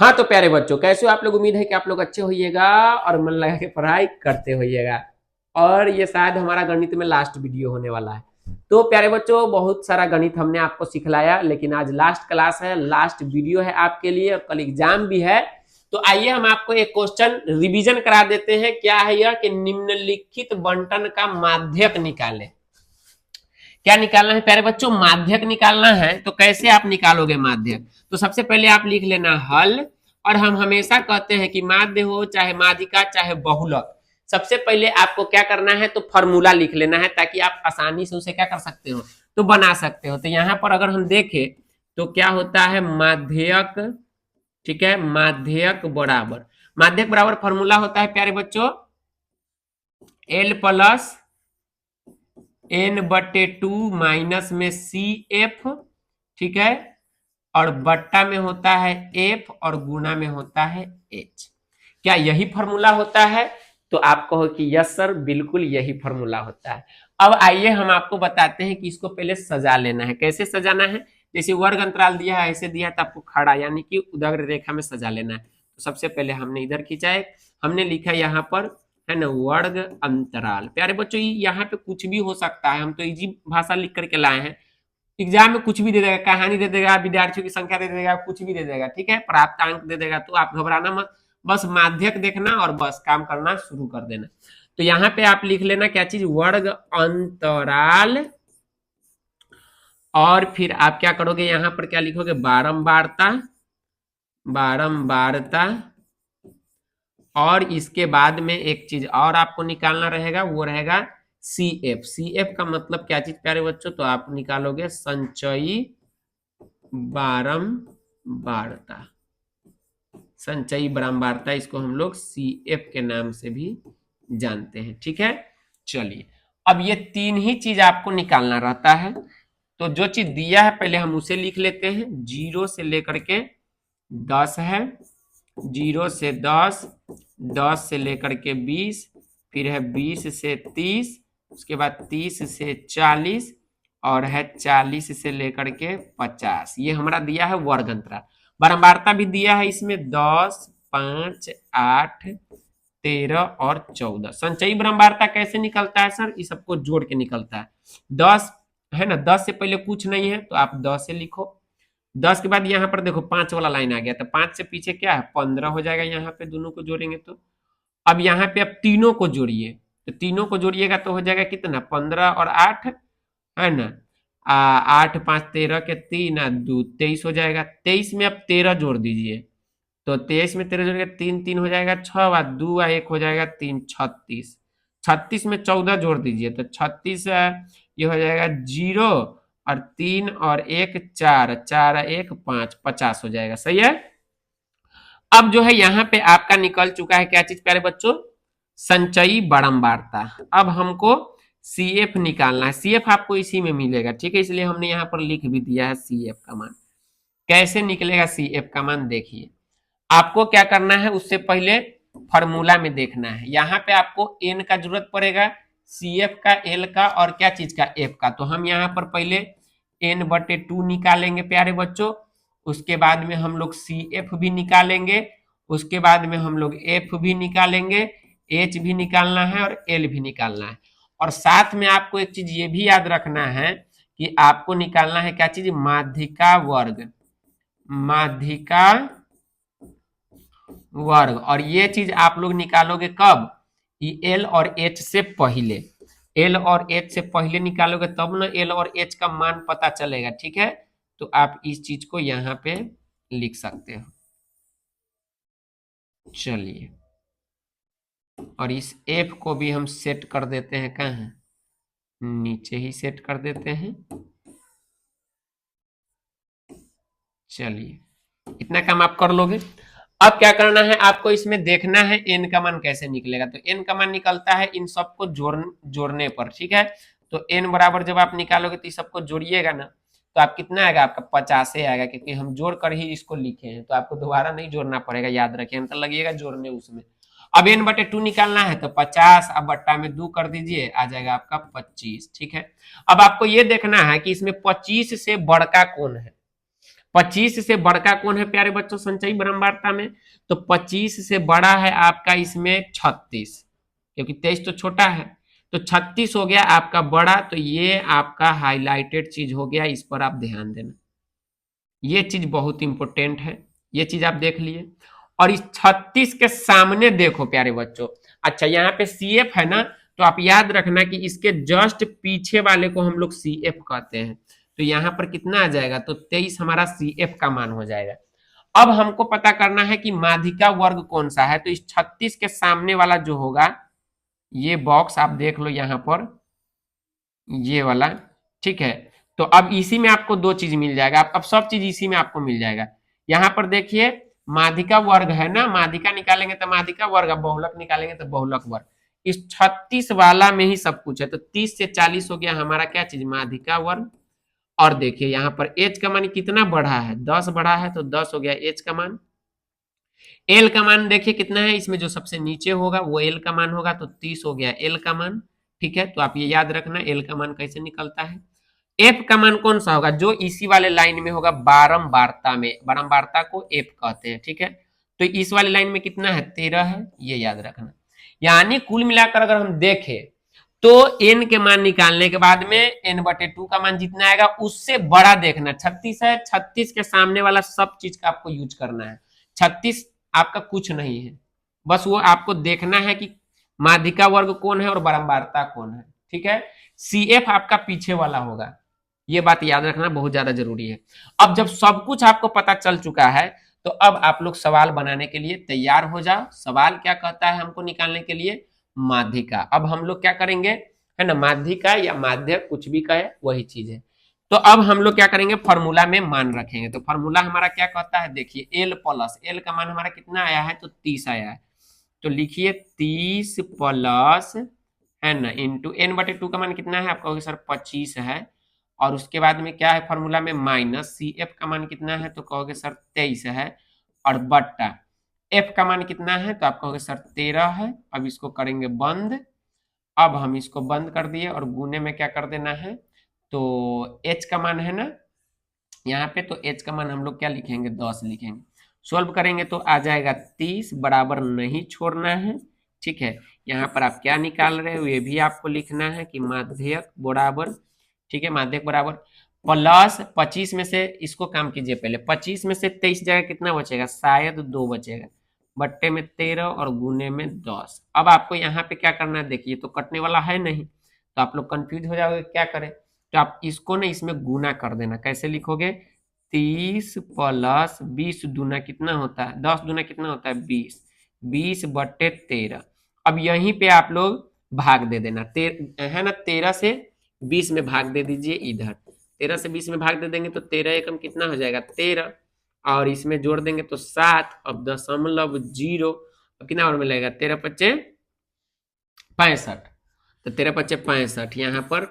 हाँ तो प्यारे बच्चों, कैसे हो आप लोग? उम्मीद है कि आप लोग अच्छे होइएगा और मन लगा के पढ़ाई करते होइएगा। और ये शायद हमारा गणित में लास्ट वीडियो होने वाला है। तो प्यारे बच्चों, बहुत सारा गणित हमने आपको सिखलाया, लेकिन आज लास्ट क्लास है, लास्ट वीडियो है आपके लिए, और कल एग्जाम भी है। तो आइए हम आपको एक क्वेश्चन रिवीजन करा देते हैं। क्या है यह कि निम्नलिखित बंटन का माध्यक निकाले। क्या निकालना है प्यारे बच्चों? माध्यक निकालना है। तो कैसे आप निकालोगे माध्यक? तो सबसे पहले आप लिख लेना हल। और हम हमेशा कहते हैं कि माध्य हो चाहे माध्यिका चाहे बहुलक, सबसे पहले आपको क्या करना है, तो फॉर्मूला लिख लेना है, ताकि आप आसानी से उसे क्या कर सकते हो, तो बना सकते हो। तो यहां पर अगर हम देखें तो क्या होता है, माध्यक, ठीक है, माध्यक बराबर फॉर्मूला होता है प्यारे बच्चों, एल प्लस एन बटे टू माइनस में सी एफ, ठीक है, और बट्टा में होता है एफ और गुना में होता है एच। क्या यही फॉर्मूला होता है? तो आप कहो कि यस सर, बिल्कुल यही फॉर्मूला होता है। अब आइए हम आपको बताते हैं कि इसको पहले सजा लेना है। कैसे सजाना है? जैसे वर्ग अंतराल दिया है, ऐसे दिया है, तो आपको खड़ा यानी कि उदग्र रेखा में सजा लेना है। तो सबसे पहले हमने इधर खींचा है, हमने लिखा यहाँ पर, है ना, वर्ग अंतराल। प्यारे बच्चों, यहाँ पे कुछ भी हो सकता है, हम तो इजी भाषा लिख करके लाए हैं। एग्जाम में कुछ भी दे देगा, कहानी दे देगा, विद्यार्थियों की संख्या दे देगा, कुछ भी दे देगा, ठीक है, प्राप्त अंक दे देगा। तो आप घबराना मत, बस माध्यक देखना और बस काम करना शुरू कर देना। तो यहाँ पे आप लिख लेना क्या चीज, वर्ग अंतराल। और फिर आप क्या करोगे, यहाँ पर क्या लिखोगे, बारंबारता, बारंबारता। और इसके बाद में एक चीज और आपको निकालना रहेगा, वो रहेगा सी एफ। सी एफ का मतलब क्या चीज प्यारे बच्चों? तो आप निकालोगे संचयी बारंबारता। संचयी बारंबारता, इसको हम लोग सी एफ के नाम से भी जानते हैं, ठीक है। चलिए, अब ये तीन ही चीज आपको निकालना रहता है। तो जो चीज दिया है पहले हम उसे लिख लेते हैं। 0 से लेकर के 10 है, 0 से 10, 10 से लेकर के 20, फिर है 20 से 30, उसके बाद 30 से 40, और है 40 से लेकर के 50। ये हमारा दिया है वर्ग अंतराल। बारंबारता भी दिया है इसमें, 10, 5, 8, 13 और 14। संचयी बारंबारता कैसे निकलता है सर? इस सबको जोड़ के निकलता है। 10 है ना, 10 से पहले कुछ नहीं है तो आप 10 से लिखो। 10 के बाद यहाँ पर देखो 5 वाला लाइन आ गया, तो 5 से पीछे क्या है, 15 हो जाएगा। यहाँ पे दोनों को जोड़ेंगे तो अब यहाँ पे अब तीनों को जोड़िए। तो तीनों को जोड़िएगा तो हो जाएगा कितना, 15 और 8, है ना, 8, 5, 13 के 3 और 2, 23 हो जाएगा। 23 में अब 13 जोड़ दीजिए, तो 23 में 13 जोड़ेंगे, 3, 3 हो जाएगा 6, और 2 और 1 हो जाएगा 3, 36। 36 में 14 जोड़ दीजिए, तो 36 ये हो जाएगा 0, और 3 और 1 4, 4 और 1 5, 50 हो जाएगा। सही है। अब जो है यहाँ पे आपका निकल चुका है क्या चीज प्यारे बच्चों, संचयी बारंबारता। अब हमको सी एफ निकालना है। सी एफ आपको इसी में मिलेगा, ठीक है, इसलिए हमने यहाँ पर लिख भी दिया है सी एफ का मान। कैसे निकलेगा सी एफ का मान? देखिए, आपको क्या करना है, उससे पहले फॉर्मूला में देखना है। यहाँ पे आपको एन का जरूरत पड़ेगा, सी एफ का, एल का, और क्या चीज का, एफ का। तो हम यहाँ पर पहले एन बटे टू निकालेंगे प्यारे बच्चों, उसके बाद में हम लोग सी एफ भी निकालेंगे, उसके बाद में हम लोग एफ भी निकालेंगे, एच भी निकालना है और एल भी निकालना है। और साथ में आपको एक चीज ये भी याद रखना है कि आपको निकालना है क्या चीज, माध्यिका वर्ग, माध्यिका वर्ग। और ये चीज आप लोग निकालोगे कब, एल और एच से पहले। एल और एच से पहले निकालोगे तब ना एल और एच का मान पता चलेगा, ठीक है। तो आप इस चीज को यहाँ पे लिख सकते हो। चलिए, और इस एफ को भी हम सेट कर देते हैं, कहाँ है, नीचे ही सेट कर देते हैं। चलिए, इतना काम आप कर लोगे। अब क्या करना है, आपको इसमें देखना है एन का मान कैसे निकलेगा। तो एन का मान निकलता है इन सबको जोड़ने पर, ठीक है। तो एन बराबर जब आप निकालोगे तो इस सबको जोड़िएगा ना, तो आप कितना आएगा, आपका 50 आएगा, क्योंकि हम जोड़ कर ही इसको लिखे हैं। तो आपको दोबारा नहीं जोड़ना पड़ेगा, याद रखिए, अंतर लगेगा जोड़ने उसमें। अब एन बटे टू निकालना है, तो 50 अब बट्टा में 2 कर दीजिए, आ जाएगा आपका 25, ठीक है। अब आपको ये देखना है कि इसमें 25 से बड़का कौन है। 25 से बड़का कौन है प्यारे बच्चों संचयी ब्रह्मवार्ता में? तो 25 से बड़ा है आपका इसमें 36, क्योंकि 23 तो छोटा है, तो 36 हो गया आपका बड़ा। तो ये आपका हाईलाइटेड चीज हो गया, इस पर आप ध्यान देना, ये चीज बहुत इंपॉर्टेंट है, ये चीज आप देख लिए। और इस 36 के सामने देखो प्यारे बच्चों, अच्छा यहाँ पे CF है ना, तो आप याद रखना कि इसके जस्ट पीछे वाले को हम लोग CF कहते हैं। तो यहाँ पर कितना आ जाएगा? तो 23 हमारा CF का मान हो जाएगा। अब हमको पता करना है कि माध्यिका वर्ग कौन सा है। तो इस 36 के सामने वाला जो होगा, ये बॉक्स आप देख लो यहाँ पर, ये वाला, ठीक है। तो अब इसी में आपको दो चीज मिल जाएगा, अब सब चीज इसी में आपको मिल जाएगा। यहाँ पर देखिए माध्यिका वर्ग है ना, माध्यिका निकालेंगे तो माध्यिका वर्ग, अब बहुलक निकालेंगे तो बहुलक वर्ग। इस 36 वाला में ही सब कुछ है। तो 30 से 40 हो गया हमारा क्या चीज? माध्यिका वर्ग। और देखिए यहाँ पर एच का मान कितना बढ़ा है? 10 बढ़ा है, तो 10 हो गया एच का मान। एल का मान देखिए कितना है, इसमें जो सबसे नीचे होगा वो एल का मान होगा, तो 30 हो गया एल का मान। ठीक है, तो आप ये याद रखना एल का मान कैसे निकलता है। एफ का मान कौन सा होगा? जो इसी वाले लाइन में होगा बारंबारता में, बारंबारता को एफ कहते हैं। ठीक है, तो इस वाले लाइन में कितना है? 13 है, ये याद रखना। यानी कुल मिलाकर अगर हम देखें तो एन के मान निकालने के बाद में n/2 का मान जितना आएगा उससे बड़ा देखना। 36 है, 36 के सामने वाला सब चीज का आपको यूज करना है। 36 आपका कुछ नहीं है, बस वो आपको देखना है कि माध्यिका वर्ग कौन है और बारंबारता कौन है। ठीक है, CF आपका पीछे वाला होगा, ये बात याद रखना बहुत ज्यादा जरूरी है। अब जब सब कुछ आपको पता चल चुका है, तो अब आप लोग सवाल बनाने के लिए तैयार हो जाओ। सवाल क्या कहता है हमको निकालने के लिए? माध्यिका। अब हम लोग क्या करेंगे, है ना, माध्यिका या माध्य कुछ भी कहे वही चीज है। तो अब हम लोग क्या करेंगे? फॉर्मूला में मान रखेंगे। तो फॉर्मूला हमारा क्या कहता है? देखिए एल प्लस, एल का मान हमारा कितना आया है? तो 30 आया है। तो लिखिए 30 प्लस, है ना, इंटू n/2 का मान कितना है? आप कहोगे सर 25 है। और उसके बाद में क्या है फॉर्मूला में? माइनस CF का मान कितना है? तो कहोगे सर 23 है। और बट्टा F का मान कितना है? तो आप कहोगे सर 13 है। अब इसको करेंगे बंद। अब हम इसको बंद कर दिए और गुने में क्या कर देना है? तो H का मान है ना यहाँ पे, तो H का मान हम लोग क्या लिखेंगे? 10 लिखेंगे। सोल्व करेंगे तो आ जाएगा 30, बराबर नहीं छोड़ना है। ठीक है, यहाँ पर आप क्या निकाल रहे हो ये भी आपको लिखना है कि माध्यक बराबर, ठीक है, माध्यक बराबर प्लस 25 में से इसको काम कीजिए पहले, 25 में से 23 जगह कितना बचेगा? शायद 2 बचेगा, बट्टे में 13 और गुने में 10। अब आपको यहाँ पे क्या करना है? देखिए तो कटने वाला है नहीं, तो आप लोग कंफ्यूज हो जाओगे क्या करें। तो आप इसको ना इसमें गुना कर देना। कैसे लिखोगे? 30 प्लस 20 दूना कितना होता है? 10 दूना कितना होता है? 20, 20/13। अब यहीं पे आप लोग भाग दे देना, है ना, 13 से 20 में भाग दे दीजिए इधर। 13 से 20 में भाग दे देंगे तो 13 एकम कितना हो जाएगा? 13, और इसमें जोड़ देंगे तो 7। अब 0.0, अब कितना और मिलेगा? 13×5 = 65। तो 13×5 = 65, यहाँ पर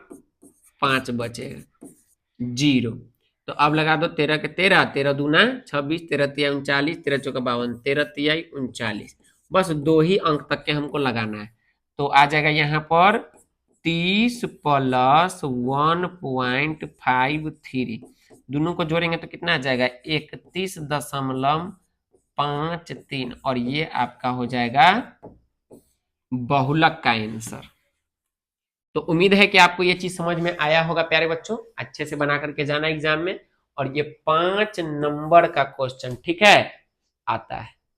5 बचेगा, 0। तो अब लगा दो 13 के 13, 13 दूना 26, 13 तिया 39, 13 चौका 52, 13 तिया 39। बस 2 ही अंक तक के हमको लगाना है। तो आ जाएगा यहाँ पर 30 प्लस 1.53, दोनों को जोड़ेंगे तो कितना आ जाएगा? 31.53, और ये आपका हो जाएगा बहुलक का आंसर। तो उम्मीद है कि आपको ये चीज समझ में आया होगा प्यारे बच्चों, अच्छे से बना करके जाना एग्जाम में। और ये 5 नंबर का क्वेश्चन, ठीक है, आता है।